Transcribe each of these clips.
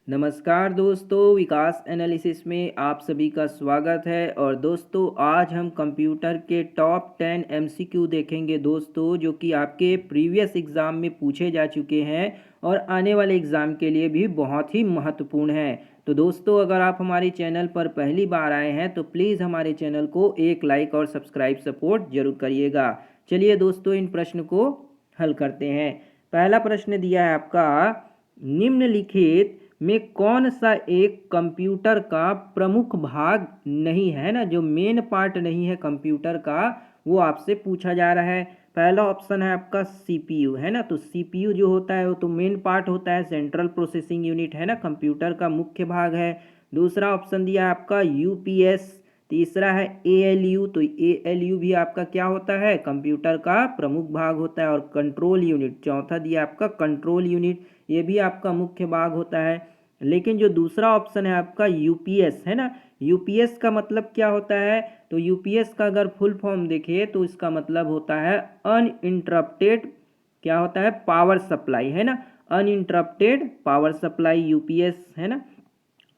नमस्कार दोस्तों, विकास एनालिसिस में आप सभी का स्वागत है। और दोस्तों आज हम कंप्यूटर के टॉप 10 एमसीक्यू देखेंगे दोस्तों, जो कि आपके प्रीवियस एग्ज़ाम में पूछे जा चुके हैं और आने वाले एग्ज़ाम के लिए भी बहुत ही महत्वपूर्ण हैं। तो दोस्तों अगर आप हमारे चैनल पर पहली बार आए हैं तो प्लीज़ हमारे चैनल को एक लाइक और सब्सक्राइब सपोर्ट जरूर करिएगा। चलिए दोस्तों इन प्रश्न को हल करते हैं। पहला प्रश्न दिया है आपका, निम्नलिखित में कौन सा एक कंप्यूटर का प्रमुख भाग नहीं है ना, जो मेन पार्ट नहीं है कंप्यूटर का, वो आपसे पूछा जा रहा है। पहला ऑप्शन है आपका सीपीयू, है ना। तो सीपीयू जो होता है वो तो मेन पार्ट होता है, सेंट्रल प्रोसेसिंग यूनिट है ना, कंप्यूटर का मुख्य भाग है। दूसरा ऑप्शन दिया है आपका यूपीएस। तीसरा है एएलयू, तो एएलयू भी आपका क्या होता है, कंप्यूटर का प्रमुख भाग होता है। और कंट्रोल यूनिट चौथा दिया आपका कंट्रोल यूनिट, ये भी आपका मुख्य भाग होता है। लेकिन जो दूसरा ऑप्शन है आपका यूपीएस, है ना, यूपीएस का मतलब क्या होता है, तो यूपीएस का अगर फुल फॉर्म देखिए तो इसका मतलब होता है अनइंटरप्टेड, क्या होता है, पावर सप्लाई, है ना, अनइंटरप्टेड पावर सप्लाई यूपीएस, है ना।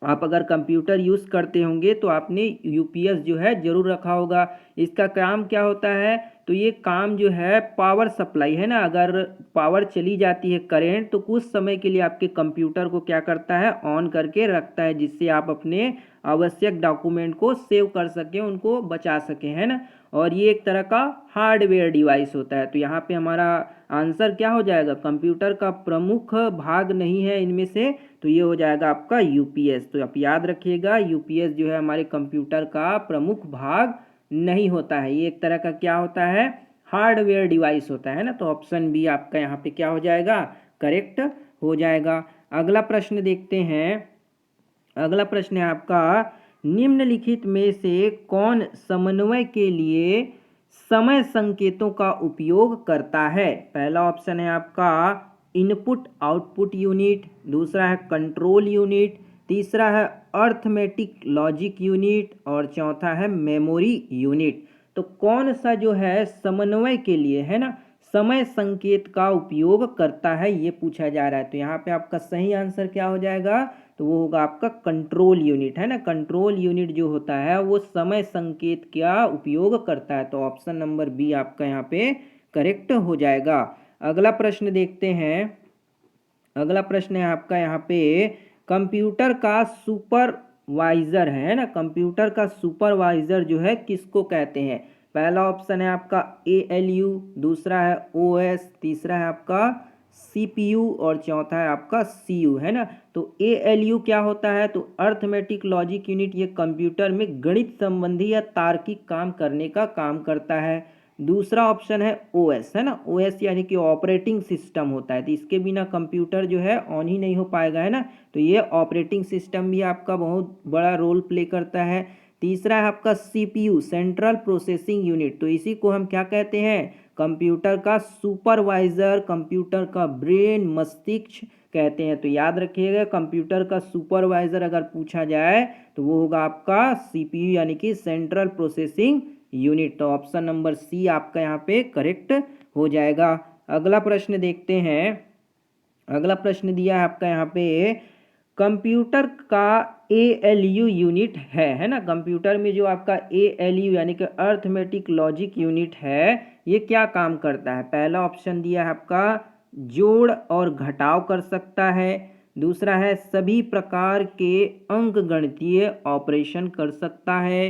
आप अगर कंप्यूटर यूज़ करते होंगे तो आपने यूपीएस जो है ज़रूर रखा होगा। इसका काम क्या होता है, तो ये काम जो है पावर सप्लाई, है ना, अगर पावर चली जाती है करंट, तो कुछ समय के लिए आपके कंप्यूटर को क्या करता है, ऑन करके रखता है, जिससे आप अपने आवश्यक डॉक्यूमेंट को सेव कर सकें, उनको बचा सकें, है ना। और ये एक तरह का हार्डवेयर डिवाइस होता है। तो यहाँ पे हमारा आंसर क्या हो जाएगा, कंप्यूटर का प्रमुख भाग नहीं है इनमें से, तो ये हो जाएगा आपका यूपीएस। तो आप याद रखिएगा यूपीएस जो है हमारे कंप्यूटर का प्रमुख भाग नहीं होता है, ये एक तरह का क्या होता है, हार्डवेयर डिवाइस होता है ना। तो ऑप्शन बी आपका यहाँ पे क्या हो जाएगा, करेक्ट हो जाएगा। अगला प्रश्न देखते हैं। अगला प्रश्न है आपका, निम्नलिखित में से कौन समन्वय के लिए समय संकेतों का उपयोग करता है। पहला ऑप्शन है आपका इनपुट आउटपुट यूनिट, दूसरा है कंट्रोल यूनिट, तीसरा है अर्थमेटिक लॉजिक यूनिट और चौथा है मेमोरी यूनिट। तो कौन सा जो है समन्वय के लिए, है ना, समय संकेत का उपयोग करता है, ये पूछा जा रहा है। तो यहाँ पे आपका सही आंसर क्या हो जाएगा, तो वो होगा आपका कंट्रोल यूनिट, है ना। कंट्रोल यूनिट जो होता है वो समय संकेत का उपयोग करता है। तो ऑप्शन नंबर बी आपका यहाँ पे करेक्ट हो जाएगा। अगला प्रश्न देखते हैं। अगला प्रश्न है आपका यहाँ पे, कंप्यूटर का सुपरवाइजर है ना, कंप्यूटर का सुपरवाइजर जो है किसको कहते हैं। पहला ऑप्शन है आपका एएलयू, दूसरा है ओएस, तीसरा है आपका सीपीयू और चौथा है आपका सीयू, है ना। तो एएलयू क्या होता है, तो अर्थमेटिक लॉजिक यूनिट, ये कंप्यूटर में गणित संबंधी या तार्किक काम करने का काम करता है। दूसरा ऑप्शन है ओएस, है ना, ओएस यानी कि ऑपरेटिंग सिस्टम होता है, तो इसके बिना कंप्यूटर जो है ऑन ही नहीं हो पाएगा, है ना। तो ये ऑपरेटिंग सिस्टम भी आपका बहुत बड़ा रोल प्ले करता है। तीसरा है आपका सीपीयू, सेंट्रल प्रोसेसिंग यूनिट, तो इसी को हम क्या कहते हैं, कंप्यूटर का सुपरवाइजर, कंप्यूटर का ब्रेन, मस्तिष्क कहते हैं। तो याद रखिएगा कंप्यूटर का सुपरवाइजर अगर पूछा जाए तो वो होगा आपका सीपीयू यानी कि सेंट्रल प्रोसेसिंग यूनिट। तो ऑप्शन नंबर सी आपका यहाँ पे करेक्ट हो जाएगा। अगला प्रश्न देखते हैं। अगला प्रश्न दिया है आपका यहाँ पे, कंप्यूटर का एएलयू यूनिट है ना, कंप्यूटर में जो आपका एएलयू यानी कि अर्थमेटिक लॉजिक यूनिट है, ये क्या काम करता है। पहला ऑप्शन दिया है आपका जोड़ और घटाव कर सकता है, दूसरा है सभी प्रकार के अंकगणितीय ऑपरेशन कर सकता है,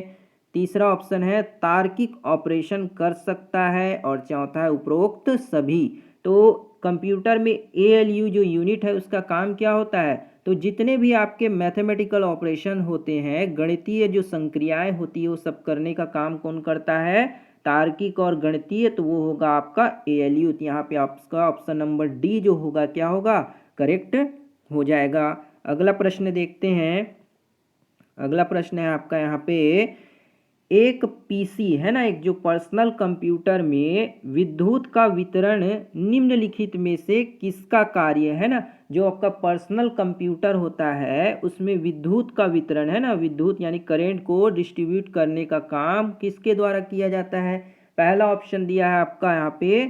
तीसरा ऑप्शन है तार्किक ऑपरेशन कर सकता है और चौथा है उपरोक्त सभी। तो कंप्यूटर में एएलयू जो यूनिट है उसका काम क्या होता है, तो जितने भी आपके मैथमेटिकल ऑपरेशन होते हैं, गणितीय जो संक्रियाएं होती है, वो सब करने का काम कौन करता है, तार्किक और गणितीय, तो वो होगा आपका एएलयू। तो यहाँ पे आपका ऑप्शन नंबर डी जो होगा क्या होगा, करेक्ट हो जाएगा। अगला प्रश्न देखते हैं। अगला प्रश्न है आपका यहाँ पे, एक पीसी है ना, एक जो पर्सनल कंप्यूटर में विद्युत का वितरण निम्नलिखित में से किसका कार्य है ना, जो आपका पर्सनल कंप्यूटर होता है उसमें विद्युत का वितरण, है ना, विद्युत यानी करंट को डिस्ट्रीब्यूट करने का काम किसके द्वारा किया जाता है। पहला ऑप्शन दिया है आपका यहाँ पे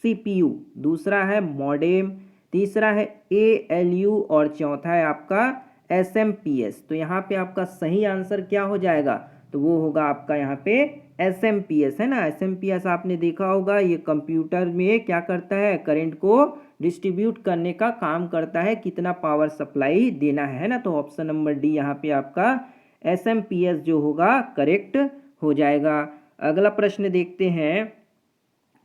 सीपीयू, दूसरा है मॉडेम, तीसरा है एएलयू और चौथा है आपका SMPS। तो यहाँ पे आपका सही आंसर क्या हो जाएगा, तो वो होगा आपका यहाँ पे SMPS, है ना। SMPS आपने देखा होगा, ये कंप्यूटर में क्या करता है, करंट को डिस्ट्रीब्यूट करने का काम करता है, कितना पावर सप्लाई देना है ना। तो ऑप्शन नंबर डी यहाँ पे आपका SMPS जो होगा करेक्ट हो जाएगा। अगला प्रश्न देखते हैं,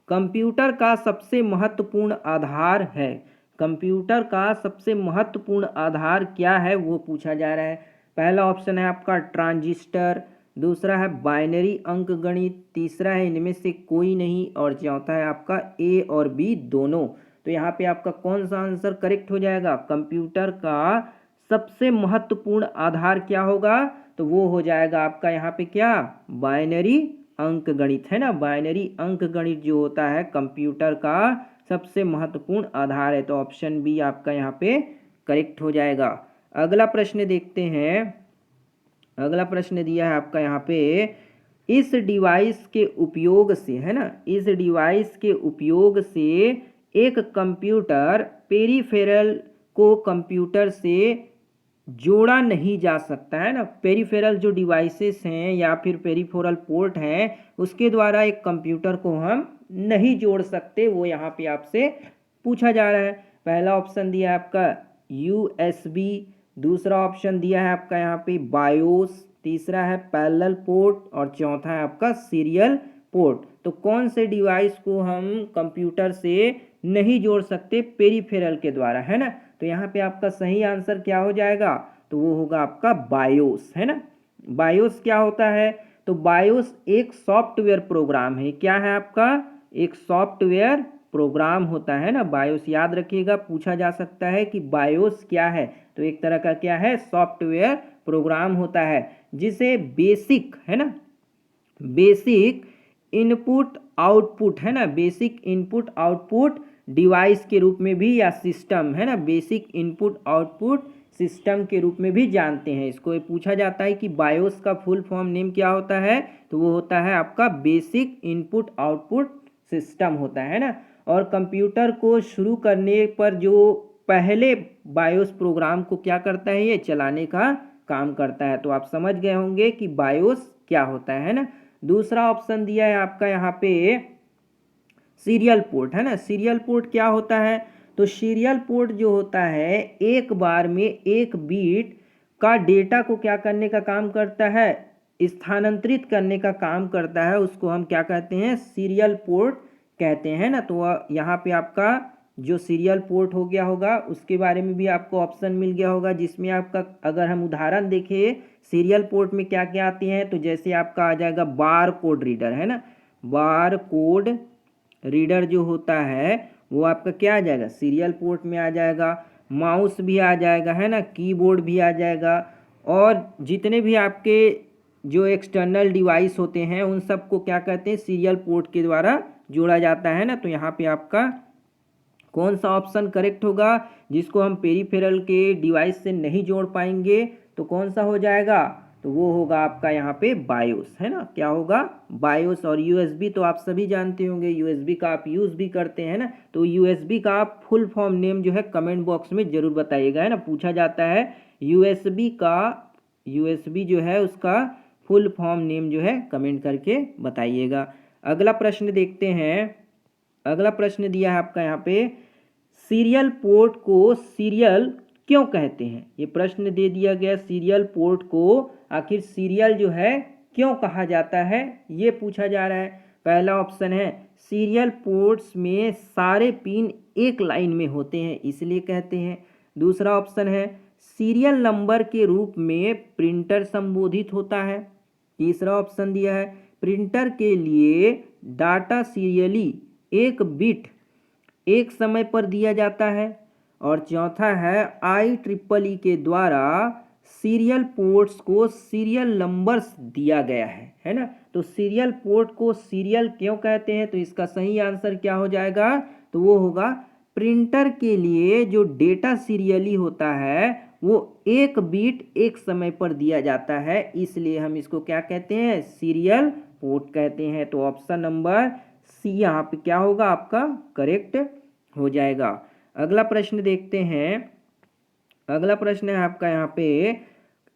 कंप्यूटर का सबसे महत्वपूर्ण आधार है। कंप्यूटर का सबसे महत्वपूर्ण आधार क्या है वो पूछा जा रहा है। पहला ऑप्शन है आपका ट्रांजिस्टर, दूसरा है बाइनरी अंकगणित, तीसरा है इनमें से कोई नहीं, और चौथा है आपका ए और बी दोनों। तो यहाँ पे आपका कौन सा आंसर करेक्ट हो जाएगा, कंप्यूटर का सबसे महत्वपूर्ण आधार क्या होगा, तो वो हो जाएगा आपका यहाँ पे क्या, बाइनरी अंक गणित, है ना। बाइनरी अंक गणित जो होता है कंप्यूटर का सबसे महत्वपूर्ण आधार है। तो ऑप्शन बी आपका यहाँ पे करेक्ट हो जाएगा। अगला प्रश्न देखते हैं। अगला प्रश्न दिया है आपका यहाँ पे, इस डिवाइस के उपयोग से, है ना, इस डिवाइस के उपयोग से एक कंप्यूटर पेरिफेरल को कंप्यूटर से जोड़ा नहीं जा सकता, है ना। पेरिफेरल जो डिवाइसेस हैं या फिर पेरिफेरल पोर्ट हैं उसके द्वारा एक कंप्यूटर को हम नहीं जोड़ सकते, वो यहाँ पे आपसे पूछा जा रहा है। पहला ऑप्शन दिया है आपका USB, दूसरा ऑप्शन दिया है आपका यहाँ पे बायोस, तीसरा है पैरेलल पोर्ट, और चौथा है आपका सीरियल पोर्ट। तो कौन से डिवाइस को हम कंप्यूटर से नहीं जोड़ सकते पेरिफेरल के द्वारा, है ना। तो यहाँ पे आपका सही आंसर क्या हो जाएगा, तो वो होगा आपका बायोस, है ना। बायोस क्या होता है, तो बायोस एक सॉफ्टवेयर प्रोग्राम है। क्या है आपका, एक सॉफ्टवेयर प्रोग्राम होता है ना। बायोस याद रखिएगा, पूछा जा सकता है कि बायोस क्या है, तो एक तरह का क्या है, सॉफ्टवेयर प्रोग्राम होता है, जिसे बेसिक, है ना, बेसिक इनपुट आउटपुट, है ना, बेसिक इनपुट आउटपुट डिवाइस के रूप में भी, या सिस्टम, है ना, बेसिक इनपुट आउटपुट सिस्टम के रूप में भी जानते हैं इसको। ये पूछा जाता है कि बायोस का फुल फॉर्म नेम क्या होता है, तो वो होता है आपका बेसिक इनपुट आउटपुट सिस्टम होता है ना। और कंप्यूटर को शुरू करने पर जो पहले बायोस प्रोग्राम को क्या करता है, ये चलाने का काम करता है। तो आप समझ गए होंगे कि बायोस क्या होता है ना। दूसरा ऑप्शन दिया है आपका यहाँ पे सीरियल पोर्ट, है ना। सीरियल पोर्ट क्या होता है, तो सीरियल पोर्ट जो होता है एक बार में एक बीट का डेटा को क्या करने का काम करता है, स्थानांतरित करने का काम करता है, उसको हम क्या कहते हैं, सीरियल पोर्ट कहते हैं ना। तो यहाँ पे आपका जो सीरियल पोर्ट हो गया होगा उसके बारे में भी आपको ऑप्शन मिल गया होगा, जिसमें आपका अगर हम उदाहरण देखें सीरियल पोर्ट में क्या क्या आते हैं, तो जैसे आपका आ जाएगा बार कोड रीडर, है ना। बार कोड रीडर जो होता है वो आपका क्या आ जाएगा, सीरियल पोर्ट में आ जाएगा। माउस भी आ जाएगा, है ना, कीबोर्ड भी आ जाएगा, और जितने भी आपके जो एक्सटर्नल डिवाइस होते हैं उन सबको क्या कहते हैं, सीरियल पोर्ट के द्वारा जोड़ा जाता है ना। तो यहाँ पे आपका कौन सा ऑप्शन करेक्ट होगा, जिसको हम पेरिफेरल के डिवाइस से नहीं जोड़ पाएंगे, तो कौन सा हो जाएगा, तो वो होगा आपका यहाँ पे बायोस, है ना। क्या होगा, बायोस। और USB तो आप सभी जानते होंगे, USB का आप यूज़ भी करते हैं ना। तो USB का आप फुल फॉर्म नेम जो है कमेंट बॉक्स में ज़रूर बताइएगा, है ना। पूछा जाता है USB जो है उसका फुल फॉर्म नेम जो है कमेंट करके बताइएगा। अगला प्रश्न देखते हैं। अगला प्रश्न दिया है आपका यहाँ पे, सीरियल पोर्ट को सीरियल क्यों कहते हैं। ये प्रश्न दे दिया गया, सीरियल पोर्ट को आखिर सीरियल जो है क्यों कहा जाता है, ये पूछा जा रहा है। पहला ऑप्शन है सीरियल पोर्ट्स में सारे पिन एक लाइन में होते हैं इसलिए कहते हैं। दूसरा ऑप्शन है सीरियल नंबर के रूप में प्रिंटर संबोधित होता है। तीसरा ऑप्शन दिया है प्रिंटर के लिए डाटा सीरियली एक बिट एक समय पर दिया जाता है। और चौथा है IEEE के द्वारा सीरियल पोर्ट्स को सीरियल नंबर्स दिया गया है ना। तो सीरियल पोर्ट को सीरियल क्यों कहते हैं, तो इसका सही आंसर क्या हो जाएगा, तो वो होगा प्रिंटर के लिए जो डेटा सीरियली होता है वो एक बीट एक समय पर दिया जाता है, इसलिए हम इसको क्या कहते हैं, सीरियल पोर्ट कहते हैं। तो ऑप्शन नंबर सी यहाँ पे क्या होगा आपका करेक्ट हो जाएगा। अगला प्रश्न देखते हैं। अगला प्रश्न है आपका यहाँ पे,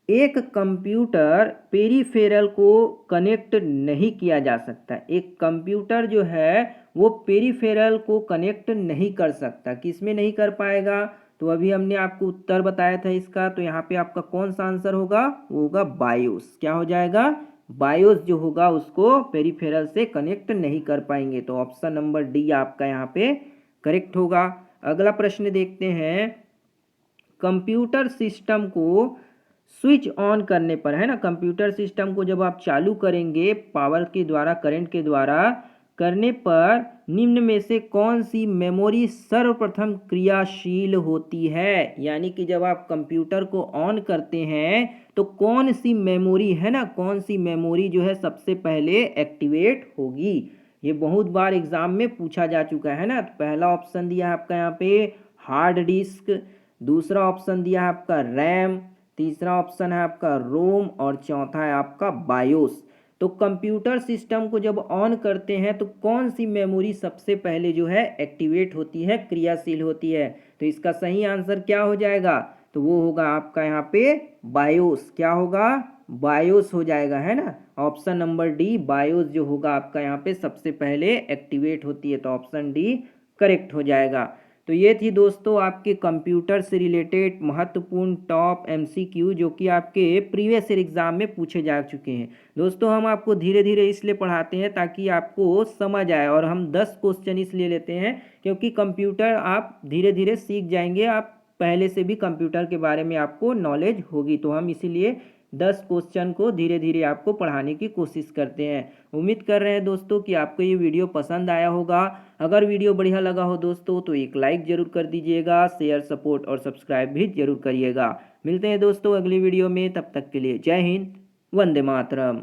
एक कंप्यूटर पेरीफेरल को कनेक्ट नहीं किया जा सकता। एक कंप्यूटर जो है वो पेरीफेरल को कनेक्ट नहीं कर सकता। किसमें नहीं कर पाएगा? तो अभी हमने आपको उत्तर बताया था इसका, तो यहाँ पे आपका कौन सा आंसर होगा? वो होगा बायोस। क्या हो जाएगा? बायोस जो होगा उसको पेरीफेरल से कनेक्ट नहीं कर पाएंगे। तो ऑप्शन नंबर डी आपका यहाँ पे करेक्ट होगा। अगला प्रश्न देखते हैं, कंप्यूटर सिस्टम को स्विच ऑन करने पर, है ना, कंप्यूटर सिस्टम को जब आप चालू करेंगे पावर के द्वारा, करंट के द्वारा करने पर निम्न में से कौन सी मेमोरी सर्वप्रथम क्रियाशील होती है? यानी कि जब आप कंप्यूटर को ऑन करते हैं तो कौन सी मेमोरी, है ना, कौन सी मेमोरी जो है सबसे पहले एक्टिवेट होगी? ये बहुत बार एग्जाम में पूछा जा चुका है ना। तो पहला ऑप्शन दिया है आपका यहाँ पे हार्ड डिस्क, दूसरा ऑप्शन दिया है आपका रैम, तीसरा ऑप्शन है आपका रोम और चौथा है आपका बायोस। तो कंप्यूटर सिस्टम को जब ऑन करते हैं तो कौन सी मेमोरी सबसे पहले जो है एक्टिवेट होती है, क्रियाशील होती है? तो इसका सही आंसर क्या हो जाएगा? तो वो होगा आपका यहाँ पे बायोस। क्या होगा? बायोस हो जाएगा, है ना। ऑप्शन नंबर डी बायोस जो होगा आपका यहाँ पे सबसे पहले एक्टिवेट होती है। तो ऑप्शन डी करेक्ट हो जाएगा। तो ये थी दोस्तों आपके कंप्यूटर से रिलेटेड महत्वपूर्ण टॉप एमसीक्यू जो कि आपके प्रीवियस ईयर एग्जाम में पूछे जा चुके हैं। दोस्तों हम आपको धीरे धीरे इसलिए पढ़ाते हैं ताकि आपको समझ आए, और हम 10 क्वेश्चन इसलिए लेते हैं क्योंकि कंप्यूटर आप धीरे धीरे सीख जाएंगे, आप पहले से भी कंप्यूटर के बारे में आपको नॉलेज होगी। तो हम इसीलिए 10 क्वेश्चन को धीरे धीरे आपको पढ़ाने की कोशिश करते हैं। उम्मीद कर रहे हैं दोस्तों कि आपको ये वीडियो पसंद आया होगा। अगर वीडियो बढ़िया लगा हो दोस्तों तो एक लाइक ज़रूर कर दीजिएगा, शेयर, सपोर्ट और सब्सक्राइब भी ज़रूर करिएगा। मिलते हैं दोस्तों अगली वीडियो में, तब तक के लिए जय हिंद, वंदे मातरम।